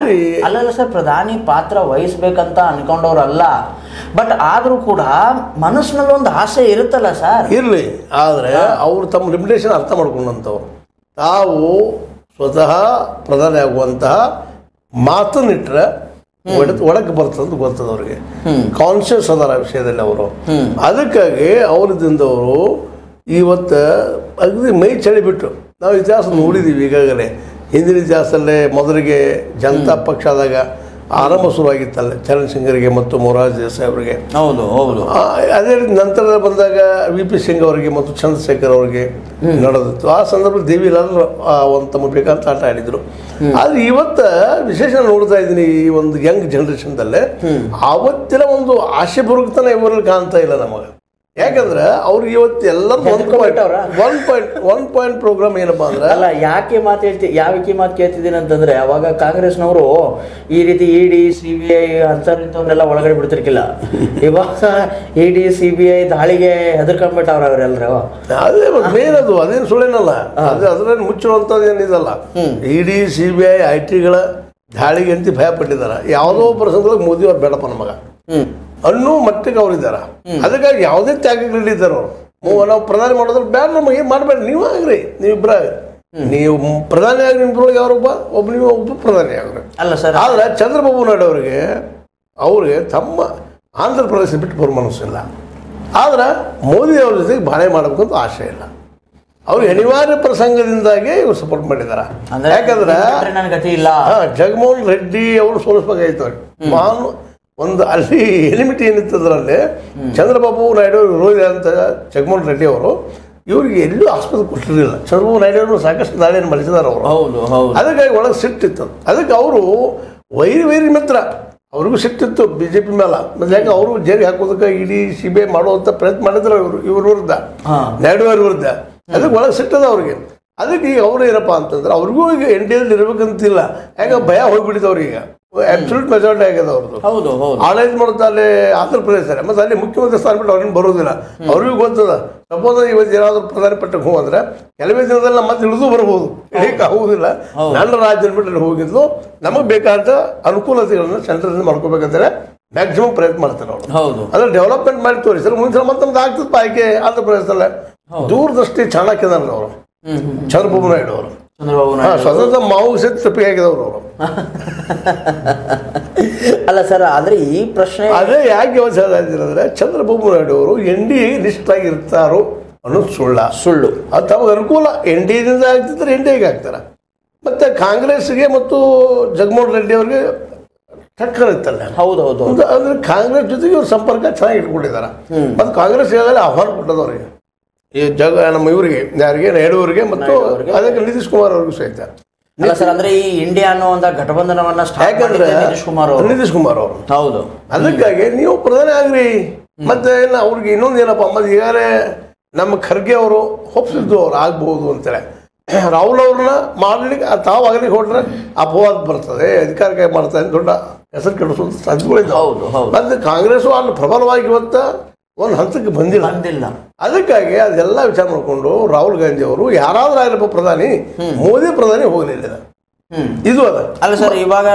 ಅಲ್ರಿ ಅಲ್ಲಲ್ಲ ಸರ್, ಪ್ರಧಾನಿ ಪಾತ್ರ ವಹಿಸ್ಬೇಕಂತ ಅನ್ಕೊಂಡವ್ರಲ್ಲ, ಬಟ್ ಆದ್ರೂ ಕೂಡ ಮನಸ್ಸಿನಲ್ಲಿ ಒಂದು ಆಸೆ ಇರುತ್ತಲ್ಲ ಸರ್. ಇರಲಿ, ಆದರೆ ಅವರು ತಮ್ಮ ಲಿಮಿಟೇಷನ್ ಅರ್ಥ ಮಾಡ್ಕೊಂಡಂಥವ್ರು ತಾವು ಸ್ವತಃ ಪ್ರಧಾನಿ ಆಗುವಂತಹ ಮಾತನ್ನಿಟ್ರೆ ಒಳಕ್ಕೆ ಬರ್ತದಂತ ಗೊತ್ತದ ಅವ್ರಿಗೆ. ಕಾನ್ಷಿಯಸ್ ಅದರ ವಿಷಯದಲ್ಲಿ ಅವರು. ಅದಕ್ಕಾಗಿ ಅವರಿದ್ದವರು ಇವತ್ತು ಅಗದಿ ಮೈ ಚಳಿಬಿಟ್ಟು ನಾವು ಇತಿಹಾಸ ನೋಡಿದ್ದೀವಿ. ಈಗಾಗಲೇ ಹಿಂದಿನ ಇತಿಹಾಸದಲ್ಲೇ ಮೊದಲಿಗೆ ಜನತಾ ಪಕ್ಷ ಆದಾಗ ಆರಂಭ ಶುರುವಾಗಿತ್ತಲ್ಲ ಚರಣ್ ಸಿಂಗರಿಗೆ ಮತ್ತು ಮೊರಾರ್ಜಿ ದೇಸಾಯಿ ಅವರಿಗೆ. ಹೌದು ಹೌದು. ಅದೇ ರೀತಿ ನಂತರ ಬಂದಾಗ VP ಸಿಂಗ್ ಅವರಿಗೆ ಮತ್ತು ಚಂದ್ರಶೇಖರ್ ಅವರಿಗೆ ನಡೆದಿತ್ತು. ಆ ಸಂದರ್ಭದಲ್ಲಿ ದೇವಿಲಾಲ್ ಒಂದು ತಮ್ಮ ಬೇಕಂತ ಆಟ ಆಡಿದ್ರು. ಆದ್ರೆ ಇವತ್ತು ವಿಶೇಷ ನೋಡ್ತಾ ಇದ್ದೀನಿ, ಈ ಒಂದು ಯಂಗ್ ಜನರೇಷನ್ದಲ್ಲೇ ಆವತ್ತಿನ ಒಂದು ಆಶೆ ಬರುತ್ತನ ಇವರಲ್ಲಿ ಕಾಣ್ತಾ ಇಲ್ಲ ನಮಗೆ. ಯಾಕಂದ್ರೆ ಅವ್ರಿಗೆ ಇವತ್ತು ಎಲ್ಲರೂ ಒನ್ ಪಾಯಿಂಟ್ ಪ್ರೋಗ್ರಾಮ್ ಏನಪ್ಪಾ ಅಂದ್ರೆ, ಅಲ್ಲ ಯಾಕೆ ಮಾತು ಕೇಳ್ತಿದ್ದೀನಿ ಅಂತಂದ್ರೆ, ಅವಾಗ ಕಾಂಗ್ರೆಸ್ನವರು ಈ ರೀತಿ ED CBI ಅಂತವ್ರನ್ನೆಲ್ಲ ಒಳಗಡೆ ಬಿಡ್ತಿರ್ಕಿಲ್ಲ. ಇವಾಗ ED CBI ದಾಳಿಗೆ ಹೆದರ್ಕೊಂಡ್ಬಿಟ್ಟವ್ರ ಅವರೆಲ್ಲರೂ. ಅದೇ ಮೇನ್ ಅದು, ಅದೇನು ಸುಳ್ಳೇನಲ್ಲ, ಅದ್ರಲ್ಲಿ ಮುಚ್ಚುವಂಥದ್ದು ಏನಿದಲ್ಲ. ED CBI IT-ಗಳ ದಾಳಿಗೆ ಅಂತ ಭಯ ಪಟ್ಟಿದ್ದಾರೆ. ಯಾವುದೋ ಪ್ರಸಂಗದಲ್ಲಿ ಮೋದಿ ಅವ್ರು ಬೇಡಪ್ಪ ನಮಗ ಅನ್ನೋ ಮಟ್ಟಿಗೆ ಅವ್ರಿದ್ದಾರೆ. ಅದಕ್ಕಾಗಿ ಯಾವುದೇ ತ್ಯಾಗಗಳಿದ್ದಾರೆ ಅವರು. ನಾವು ಪ್ರಧಾನಿ ಮಾಡೋದ್ರ ಬೇಡ, ನಮಗೆ ಮಾಡಬೇಡ, ನೀವು ಆಗ್ರಿ, ನೀವಿಬ್ಬರ ನೀವು ಪ್ರಧಾನಿ ಆಗಿ ನಿಮ್ದ್ರೊಳಗೆ ಒಬ್ಬ ನೀವು ಪ್ರಧಾನಿ ಆಗ್ರಿ. ಅಲ್ಲ ಸರ್, ಆದ್ರೆ ಚಂದ್ರಬಾಬು ನಾಯ್ಡು ಅವ್ರಿಗೆ ತಮ್ಮ ಆಂಧ್ರ ಪ್ರದೇಶ ಬಿಟ್ಟು ಬರೋ ಮನಸ್ಸಿಲ್ಲ. ಆದ್ರೆ ಮೋದಿ ಅವ್ರ ಜೊತೆಗೆ ಬಾಳೆ ಮಾಡಬೇಕಂತ ಆಶೆ ಇಲ್ಲ. ಅವ್ರಿಗೆ ಅನಿವಾರ್ಯ ಪ್ರಸಂಗದಿಂದಾಗಿ ಇವ್ರು ಸಪೋರ್ಟ್ ಮಾಡಿದಾರ. ಯಾಕಂದ್ರೆ ಜಗನ್ಮೋಹನ್ ರೆಡ್ಡಿ ಅವರು ಸೋಲಿಸ್ಬೇಕಾಯ್ತು ಅವ್ರಿಗೆ. ಒಂದು ಅಲ್ಲಿ ಎಲಿಮಿಟಿ ಏನಿತ್ತದ್ರಲ್ಲಿ ಚಂದ್ರಬಾಬು ನಾಯ್ಡು ವಿರೋಧಿ ಅಂತ ಜಗನ್ಮೋಹನ್ ರೆಡ್ಡಿ ಅವರು ಇವ್ರಿಗೆ ಎಲ್ಲೂ ಆಸ್ಪತ್ರೆ ಕೊಟ್ಟಿರಲಿಲ್ಲ. ಚಂದ್ರಬಾಬು ನಾಯ್ಡು ಅವರು ಸಾಕಷ್ಟು ದಾಳಿಯನ್ನು ಮಾಡಿಸಿದಾರೆ ಅವರು. ಅದಕ್ಕಾಗಿ ಒಳಗೆ ಸಿಟ್ಟಿತ್ತು. ಅದಕ್ಕೆ ಅವರು ವೈರಿ ಮಿತ್ರ, ಅವ್ರಿಗೂ ಸಿಟ್ಟಿತ್ತು BJP ಮೇಲೆ. ಮತ್ತೆ ಯಾಕೆ ಅವರು ಜೈಲಿಗೆ ಹಾಕೋದಕ್ಕೆ ED CBI ಮಾಡುವಂಥ ಪ್ರಯತ್ನ ಮಾಡಿದ್ರು ಇವ್ರ ವಿರುದ್ಧ, ನಾಯ್ಡು ಅವ್ರ ವಿರುದ್ಧ. ಅದಕ್ಕೆ ಒಳಗೆ ಸಿಟ್ಟದ ಅವ್ರಿಗೆ. ಅದಕ್ಕೆ ಈಗ ಅವ್ರು ಏನಪ್ಪಾ ಅಂತಂದ್ರೆ ಅವ್ರಿಗೂ ಈಗ NDAದಲ್ಲಿ ಇರ್ಬೇಕಂತಿಲ್ಲ. ಯಾಕೆ ಭಯ ಹೋಗ್ಬಿಟ್ಟಿದೆ ಅವ್ರಿಗೆ. ಅಬ್ಸಲ್ಯೂಟ್ ಮೆಜಾರಿಟಿ ಆಗ್ಯದ ಅವ್ರದ್ದು. ಆಡಳಿತ ಮಾಡುತ್ತಾ ಅಲ್ಲಿ ಆಂಧ್ರ ಪ್ರದೇಶ, ಮತ್ತೆ ಅಲ್ಲಿ ಮುಖ್ಯಮಂತ್ರಿ ಸ್ಥಾನ ಬಿಟ್ಟು ಅವ್ರೇನು ಬರೋದಿಲ್ಲ. ಅವ್ರಿಗೂ ಗೊತ್ತದ, ಸಪೋಸ್ ಇವತ್ತು ಏನಾದ್ರು ಪ್ರಧಾನಿ ಪಟ್ಟಕ್ಕೆ ಹೋಗಂದ್ರೆ ಕೆಲವೇ ದಿನದಲ್ಲಿ ಮತ್ತೆ ಇಳಿದು ಬರ್ಬೋದು, ಇಳಿಯಕ್ಕೆ ಆಗುವುದಿಲ್ಲ. ನನ್ನ ರಾಜ್ಯದ ಬಿಟ್ಟು ಹೋಗಿದ್ದು ನಮಗೆ ಬೇಕಾದ ಅನುಕೂಲತೆಗಳನ್ನ ಸೆಂಟ್ರಲ್ ಮಾಡ್ಕೋಬೇಕಂತೇಳಿ ಮ್ಯಾಕ್ಸಿಮಮ್ ಪ್ರಯತ್ನ ಮಾಡ್ತಾರೆ ಅವರು. ಅದ್ರ ಡೆವಲಪ್ಮೆಂಟ್ ಮಾಡಿ ತೋರಿಸಿದ್ರೆ ಮುಂಚೆ ಮತ್ತೆ ನಮ್ದು ಆಗ್ತದಪ್ಪ ಆಯ್ಕೆ ಆಂಧ್ರ ಪ್ರದೇಶದಲ್ಲೇ. ದೂರದೃಷ್ಟಿ ಚಾಣಕ್ಯದಾರ ಅವರು ಚಂದ್ರಬಾಬು ನಾಯ್ಡು ಅವರು. ಸ್ವತಂತ್ರ ಮಾವು ಸಹಿತ ತಪ್ಪಿಗೆ ಆಗಿದವರು ಅವರು. ಅಲ್ಲ ಸರ್, ಆದ್ರೆ ಈ ಪ್ರಶ್ನೆ ಅದೇ ಯಾಕೆ ಅಂದ್ರೆ ಚಂದ್ರಬಾಬು ನಾಯ್ಡು ಅವರು NDA ಲಿಸ್ಟ್ ಆಗಿರ್ತಾರೋ ಅನ್ನೋದು ಸುಳ್ಳು. ಅದು ತಮಗೆ ಅನುಕೂಲ. NDAದಿಂದ ಆಗ್ತಿದ್ರೆ NDAಗೆ ಆಗ್ತಾರೆ. ಮತ್ತೆ ಕಾಂಗ್ರೆಸ್ಗೆ ಮತ್ತು ಜಗನ್ಮೋಹನ್ ರೆಡ್ಡಿ ಅವ್ರಿಗೆ ಟಕ್ಕರ್ ಇತ್ತಲ್ಲ. ಹೌದು. ಅಂದ್ರೆ ಕಾಂಗ್ರೆಸ್ ಜೊತೆಗೆ ಇವ್ರು ಸಂಪರ್ಕ ಚೆನ್ನಾಗಿ ಇಟ್ಕೊಂಡಿದ್ದಾರೆ. ಮತ್ತು ಕಾಂಗ್ರೆಸ್ ಈಗಾಗಲೇ ಆಹ್ವಾನ ಕೊಟ್ಟದವ್ರಿಗೆ, ಈ ನಮ್ಮ ಇವರಿಗೆ ಯಾರಿಗೆ ನಾಯ್ಡು ಅವರಿಗೆ ಮತ್ತು ಅದಕ್ಕೆ ನಿತೀಶ್ ಕುಮಾರ್ ಅವ್ರಿಗೂ ಸಹಿತ. ಅಲ್ಲ ಸರ್, ಅಂದ್ರೆ ಈ ಇಂಡಿಯಾ ಅನ್ನುವಂತ ಘಟಬಂಧನವನ್ನ ಯಾಕಂದ್ರೆ ನಿತೀಶ್ ಕುಮಾರ್ ಅವರು. ಹೌದು. ಅದಕ್ಕಾಗಿ ನೀವು ಪ್ರಧಾನಿ ಆಗ್ರಿ. ಮತ್ತೆ ಅವ್ರಿಗೆ ಇನ್ನೊಂದು ಏನಪ್ಪ ಮತ್ತೆ ಈಗಾಗಲೇ ನಮ್ಮ ಖರ್ಗೆ ಅವರು ಒಪ್ಪಿಸಿದ್ದು ಅವ್ರು ಆಗ್ಬಹುದು ಅಂತೇಳಿ. ರಾಹುಲ್ ಅವ್ರನ್ನ ಮಾಡ್ಲಿಕ್ಕೆ ತಾವು ಆಗ್ಲಿಕ್ಕೆ ಹೊಟ್ರೆ ಅಪವಾದ ಬರ್ತದೆ, ಅಧಿಕಾರಕ್ಕೆ ಮಾಡ್ತಾರೆ, ದೊಡ್ಡ ಹೆಸರು ಕೆಡಿಸುವಂತ ಸಾಧ್ಯತೆಗಳಿದ್ದಾವೆ. ಮತ್ತೆ ಕಾಂಗ್ರೆಸ್ ಅಲ್ಲಿ ಪ್ರಬಲವಾಗಿ ಇವತ್ತು ಒಂದು ಹಂತಕ್ಕೆ ಬಂದಿಲ್ಲ. ಅದಕ್ಕಾಗಿ ಅದೆಲ್ಲ ವಿಚಾರ ಮಾಡಿಕೊಂಡು ರಾಹುಲ್ ಗಾಂಧಿ ಅವರು ಯಾರಾದ್ರೂ ಆಗಲಪ್ಪ ಪ್ರಧಾನಿ, ಮೋದಿ ಪ್ರಧಾನಿ ಹೋಗಲಿಲ್ಲ. ಇದು ಅದ ಅಲ್ಲ ಸರ್, ಇವಾಗ